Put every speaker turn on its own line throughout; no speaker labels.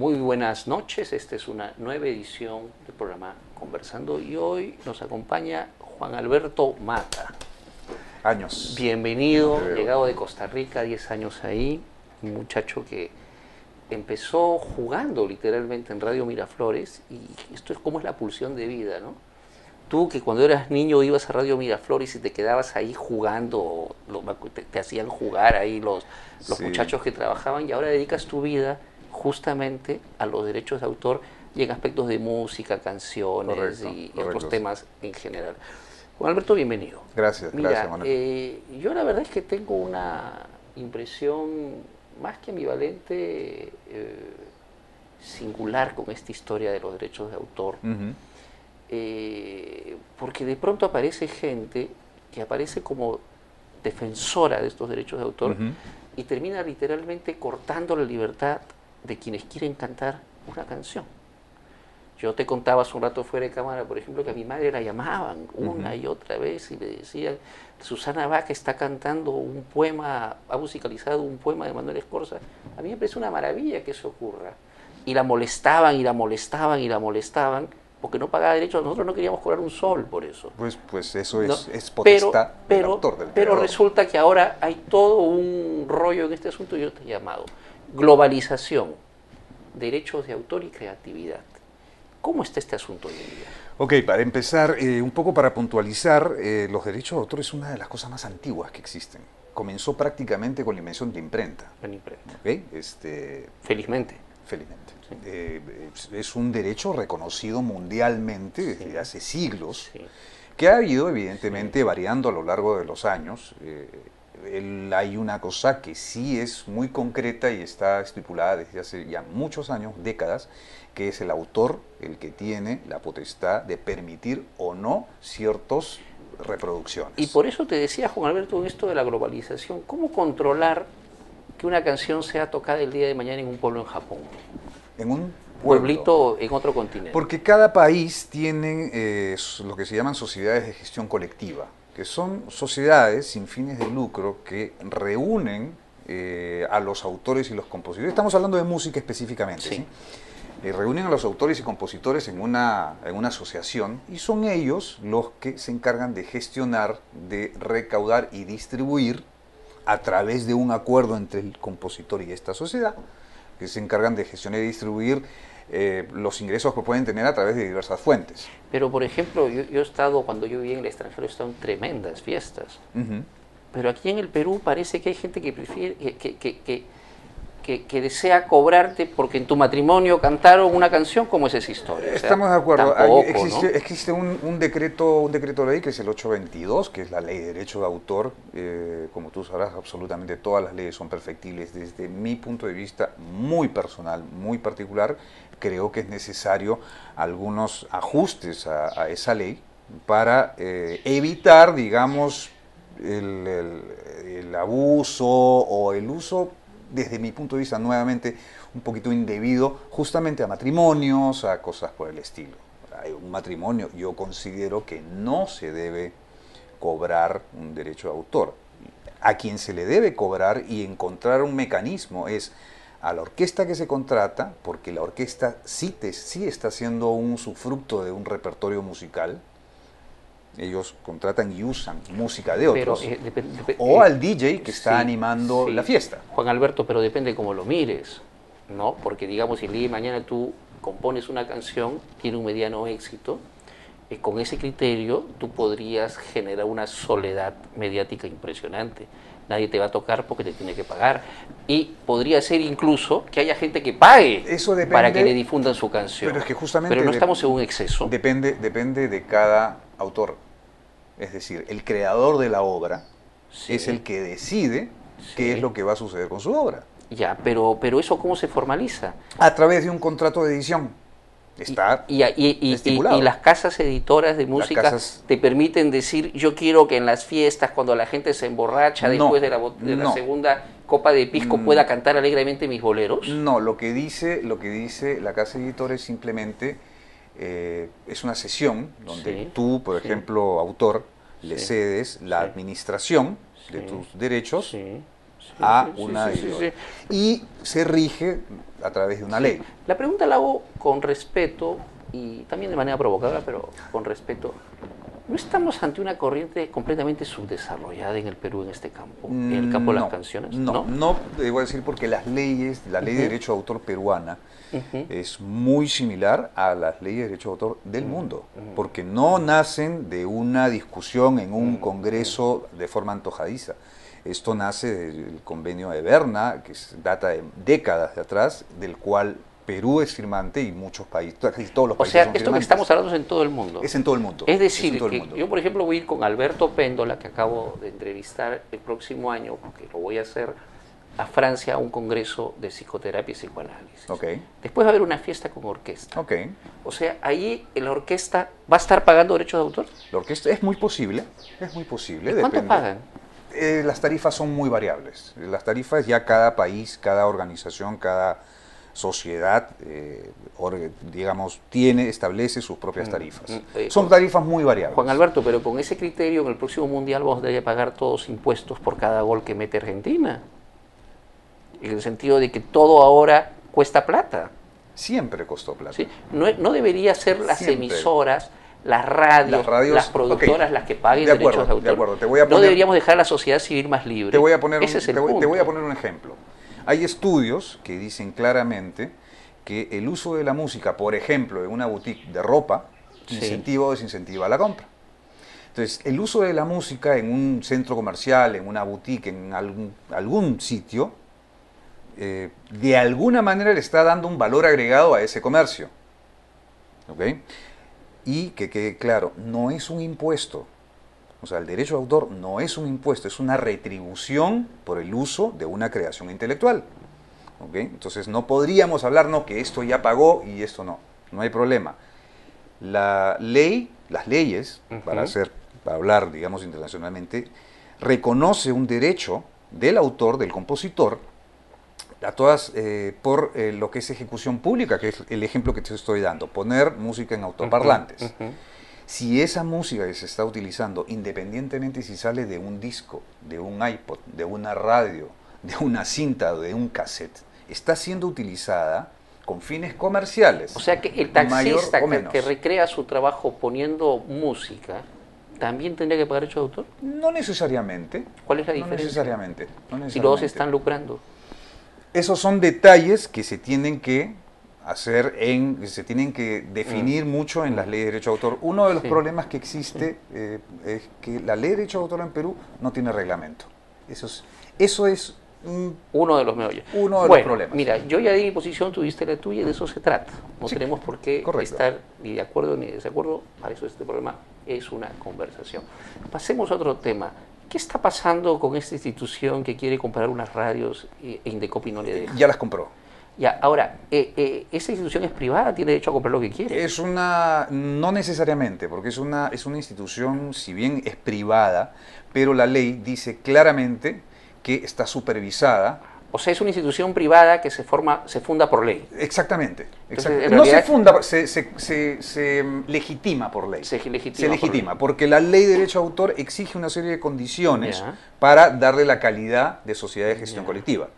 Muy buenas noches, esta es una nueva edición del programa Conversando y hoy nos acompaña Juan Alberto Mata.
Años.
Bienvenido, llegado de Costa Rica, 10 años ahí, un muchacho que empezó jugando literalmente en Radio Miraflores y esto es como es la pulsión de vida, ¿no? Tú que cuando eras niño ibas a Radio Miraflores y te quedabas ahí jugando, te hacían jugar ahí los
Sí.
muchachos que trabajaban y ahora dedicas tu vida justamente a los derechos de autor y en aspectos de música, canciones
Correcto,
y
correcto.
otros temas en general. Juan Alberto, bienvenido.
Gracias,
Mira,
gracias, Manuel.
yo la verdad es que tengo una impresión más que ambivalente, singular con esta historia de los derechos de autor.
Ujú.
Porque de pronto aparece gente que aparece como defensora de estos derechos de autor
Ujú.
y termina literalmente cortando la libertad de quienes quieren cantar una canción. Yo te contaba hace un rato fuera de cámara, por ejemplo, que a mi madre la llamaban una y otra vez y le decían, Susana Baca está cantando un poema, ha musicalizado un poema de Manuel Escorza. A mí me parece una maravilla que eso ocurra. Y la molestaban y la molestaban y la molestaban porque no pagaba derechos. Nosotros no queríamos cobrar un sol por eso.
Pues eso
¿No?
es potestad del autor, del
pero
creador.
resulta que ahora hay todo un rollo en este asunto, yo te he llamado globalización, derechos de autor y creatividad. ¿Cómo está este asunto hoy en día?
Ok, para empezar, un poco para puntualizar, los derechos de autor es una de las cosas más antiguas que existen. Comenzó prácticamente con la invención de la imprenta.
En imprenta.
¿Ok?
Felizmente.
Felizmente.
Sí.
Es un derecho reconocido mundialmente desde
Sí.
hace siglos,
Sí.
que ha ido evidentemente variando a lo largo de los años. Hay una cosa que sí es muy concreta y está estipulada desde hace ya muchos años, décadas, que es el autor el que tiene la potestad de permitir o no ciertas reproducciones.
Y por eso te decía, Juan Alberto, en esto de la globalización, ¿cómo controlar que una canción sea tocada el día de mañana en un pueblo en Japón?
En un
Pueblito en otro continente.
Porque cada país tiene lo que se llaman sociedades de gestión colectiva, que son sociedades sin fines de lucro que reúnen a los autores y los compositores. Estamos hablando de música específicamente,
Sí.
¿sí? Reúnen a los autores y compositores en una asociación y son ellos los que se encargan de gestionar, de recaudar y distribuir a través de un acuerdo entre el compositor y esta sociedad, que se encargan de gestionar y distribuir los ingresos que pueden tener a través de diversas fuentes.
Pero, por ejemplo, yo he estado, cuando yo vivía en el extranjero, he estado en tremendas fiestas.
Ujú.
Pero aquí en el Perú parece que hay gente que prefiere, que desea cobrarte porque en tu matrimonio cantaron una canción. ¿Cómo es esa historia? O sea,
Estamos de acuerdo.
tampoco,
Existe,
¿no?
existe un decreto de ley que es el 822, que es la ley de derecho de autor. Como tú sabrás, absolutamente todas las leyes son perfectibles. Desde mi punto de vista muy personal, muy particular, creo que es necesario algunos ajustes a esa ley para evitar, digamos, el abuso o el uso, desde mi punto de vista, nuevamente un poquito indebido, justamente a matrimonios, a cosas por el estilo. Hay un matrimonio, yo considero que no se debe cobrar un derecho de autor. A quien se le debe cobrar y encontrar un mecanismo es a la orquesta que se contrata, porque la orquesta sí está haciendo un usufructo de un repertorio musical. Ellos contratan y usan música de
Pero,
otros. O al DJ que está
sí,
animando
sí.
la fiesta.
Juan Alberto, pero depende cómo lo mires, ¿no? Porque, digamos, si el día de mañana tú compones una canción, tiene un mediano éxito, con ese criterio tú podrías generar una soledad mediática impresionante. Nadie te va a tocar porque te tiene que pagar. Y podría ser incluso que haya gente que pague
Eso depende,
para que le difundan su canción.
Pero es que justamente
Pero no estamos en un exceso.
Depende de cada autor. Es decir, el creador de la obra
Sí.
es el que decide
Sí.
qué es lo que va a suceder con su obra.
Ya, pero ¿eso cómo se formaliza?
A través de un contrato de edición. Está estipulado.
Y las casas editoras de música te permiten decir, yo quiero que en las fiestas, cuando la gente se emborracha después de la segunda copa de pisco, pueda cantar alegremente mis boleros.
No, lo que dice la casa editora es simplemente, es una sesión donde tú, por ejemplo, autor, le cedes la administración de tus derechos a
sí,
una
sí, sí, sí,
editorial.
sí.
Y se rige a través de una ley.
La pregunta la hago con respeto y también de manera provocadora, pero con respeto. ¿No estamos ante una corriente completamente subdesarrollada en el Perú en este campo, en el campo de las
No,
canciones?
no, debo decir porque las leyes, la ley de derecho de autor peruana es muy similar a las leyes de derecho de autor del mundo, porque no nacen de una discusión en un congreso de forma antojadiza. Esto nace del convenio de Berna, que data de décadas de atrás, del cual Perú es firmante y muchos países, casi todos los
O
países
sea,
son
esto que
firmantes.
estamos hablando es en todo el mundo.
Es en todo el mundo.
Es
Es
decir,
en todo el
que
mundo.
yo, por ejemplo, voy a ir con Alberto Péndola, que acabo de entrevistar el próximo año, que lo voy a hacer a Francia, a un congreso de psicoterapia y psicoanálisis.
Ok,
Después va a haber una fiesta con orquesta.
ok.
O sea, ahí la orquesta va a estar pagando derechos de autor.
La orquesta es muy posible, es muy posible.
¿Cuánto
depende.
pagan?
Las tarifas son muy variables. Las tarifas ya cada país, cada organización, cada sociedad, digamos, establece sus propias tarifas. Son tarifas muy variables.
Juan Alberto, pero con ese criterio en el próximo Mundial vamos a tener que pagar todos impuestos por cada gol que mete Argentina. En el sentido de que todo ahora cuesta plata.
Siempre costó plata.
¿Sí? No debería ser las
Siempre.
emisoras, las radios, las productoras,
ok.
las que paguen
De acuerdo,
derechos de autor.
de acuerdo. Te voy a
No
poner-
deberíamos dejar a la sociedad civil más libre.
Te voy a poner
Ese es el
te voy a
punto.
poner un ejemplo. Hay estudios que dicen claramente que el uso de la música, por ejemplo, en una boutique de ropa,
Sí.
incentiva o desincentiva la compra. Entonces, el uso de la música en un centro comercial, en una boutique, en algún sitio, de alguna manera le está dando un valor agregado a ese comercio. ¿Ok? Y que quede claro, no es un impuesto. O sea, el derecho de autor no es un impuesto, es una retribución por el uso de una creación intelectual. ¿Ok? Entonces, no podríamos hablar, no, que esto ya pagó y esto no. No hay problema. La ley, las leyes, para hablar, digamos, internacionalmente, reconoce un derecho del autor, del compositor, a todas, por lo que es ejecución pública, que es el ejemplo que te estoy dando, poner música en autoparlantes. Si esa música que se está utilizando, independientemente si sale de un disco, de un iPod, de una radio, de una cinta o de un cassette, está siendo utilizada con fines comerciales.
O sea que el
mayor
taxista
o menos.
que recrea su trabajo poniendo música, ¿también tendría que pagar derecho de autor?
No necesariamente.
¿Cuál es la
No
diferencia?
necesariamente.
Si los dos están lucrando.
Esos son detalles que se tienen que hacer, se tienen que definir mucho en las leyes de derecho de autor. Uno de los problemas que existe es que la ley de derecho de autor en Perú no tiene reglamento. Eso es
uno de los meollos.
Uno de los problemas.
Mira, yo ya di mi posición, tuviste la tuya y de eso se trata. No tenemos por qué estar ni de acuerdo ni de desacuerdo. Para eso este programa es una conversación. Pasemos a otro tema. ¿Qué está pasando con esta institución que quiere comprar unas radios e Indecopi no le deja?
Ya las compró.
Ya, ahora, ¿esa institución es privada? ¿Tiene derecho a comprar lo que quiere?
No necesariamente, porque es una institución, si bien es privada, pero la ley dice claramente que está supervisada.
O sea, es una institución privada que se funda por ley.
Exactamente.
Entonces,
no se funda, se legitima por ley.
Se legitima
porque la ley de derecho de autor exige una serie de condiciones para darle la calidad de sociedad de gestión colectiva.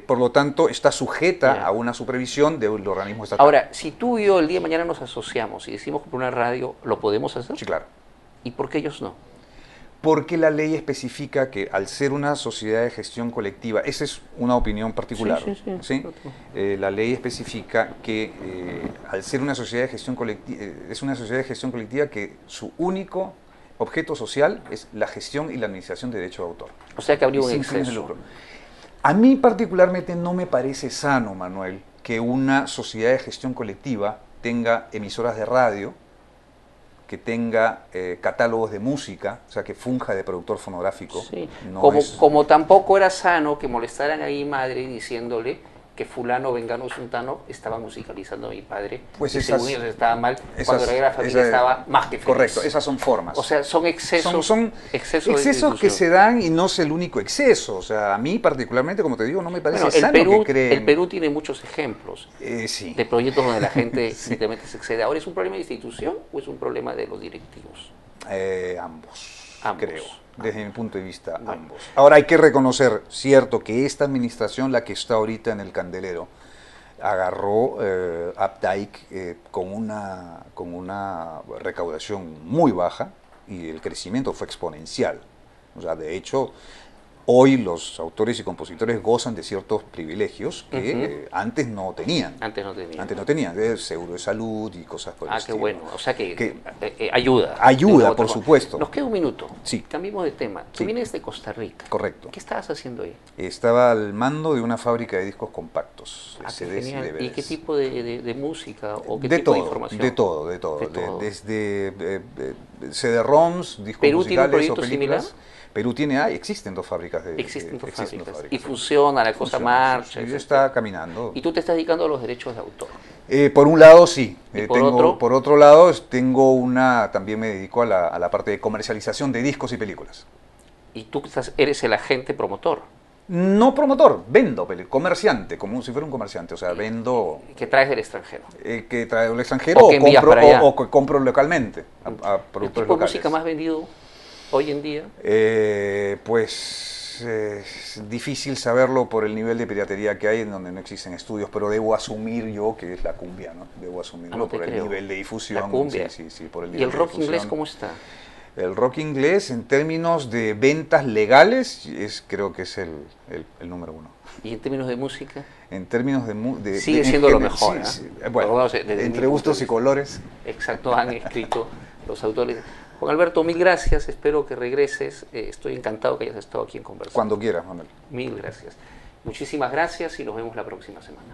Por lo tanto, está sujeta a una supervisión del organismo estatal.
Ahora, si tú y yo el día de mañana nos asociamos y decimos comprar una radio, ¿lo podemos hacer?
Sí, claro.
¿Y por qué ellos no?
Porque la ley especifica que al ser una sociedad de gestión colectiva, esa es una opinión particular, ¿sí? La ley especifica que al ser una sociedad de gestión colectiva, es una sociedad de gestión colectiva que su único objeto social es la gestión y la administración de derecho de autor.
O sea que habría un exceso.
A mí particularmente no me parece sano, Manuel, que una sociedad de gestión colectiva tenga emisoras de radio, que tenga catálogos de música, o sea, que funja de productor fonográfico.
Sí. Como tampoco era sano que molestaran a mi madre diciéndole que fulano, vengano, sultano estaba musicalizando a mi padre,
pues
y según ellos estaba mal, cuando la familia estaba más que feliz.
Correcto, esas son formas.
O sea, son excesos.
Son excesos que se dan y no es el único exceso. O sea, a mí particularmente, como te digo, no me parece sano que creen.
El Perú tiene muchos ejemplos de proyectos donde la gente simplemente se excede. ¿Ahora es un problema de institución o es un problema de los directivos?
Ambos.
Ambos.
creo. Desde mi punto de vista, ambos. Ahora hay que reconocer, cierto, que esta administración, la que está ahorita en el candelero, agarró Updike con una recaudación muy baja y el crecimiento fue exponencial. O sea, de hecho, hoy los autores y compositores gozan de ciertos privilegios que antes no tenían.
Antes no tenían.
Antes no tenían, seguro de salud y cosas por el
qué
estilo.
bueno. O sea que ayuda.
Ayuda, por supuesto.
Nos queda un minuto.
Sí.
Cambiemos de tema. Tú
Sí.
vienes de Costa Rica.
Correcto.
¿Qué estabas haciendo ahí?
Estaba al mando de una fábrica de discos compactos,
Qué
CDs y
genial.
DVDs.
¿Y qué tipo de música o qué
de
tipo
todo,
de información?
de todo, de todo.
De todo.
Desde CD-ROMs, discos
¿Perú tiene un
musicales o
proyecto
películas.
similar?
Perú existen dos fábricas de
Existen dos
existen
fábricas.
dos
Y funciona, la cosa
Funciona,
marcha.
sí,
etcétera.
está caminando.
Y tú te estás dedicando a los derechos de autor.
Por un lado sí,
¿Y por otro?
por otro lado también me dedico a la parte de comercialización de discos y películas.
Y tú eres el agente promotor.
No promotor, vendo, comerciante, como si fuera un comerciante, o sea, vendo
Que traes del extranjero.
que traigo del extranjero
O que envías
compro,
para allá.
o que compro localmente a
¿El
productores
tipo de
locales.
música más vendido hoy en día?
Pues es difícil saberlo por el nivel de piratería que hay en donde no existen estudios, pero debo asumir yo que es la cumbia, ¿no? Debo asumirlo
No te
por
creo.
el nivel de difusión.
La cumbia.
Sí, por el
¿Y
nivel
el
de
rock
difusión.
inglés cómo está?
El rock inglés, en términos de ventas legales, creo que es el número uno.
¿Y en términos de música?
En términos
Sigue siendo lo mejor,
sí,
¿eh?
bueno,
Por lo menos desde mi
entre
punto
gustos
de
y
vista.
colores.
Exacto, han escrito los autores. Juan Alberto, mil gracias, espero que regreses. Estoy encantado que hayas estado aquí en Conversación.
Cuando quieras, Manuel.
Mil gracias. Muchísimas gracias y nos vemos la próxima semana.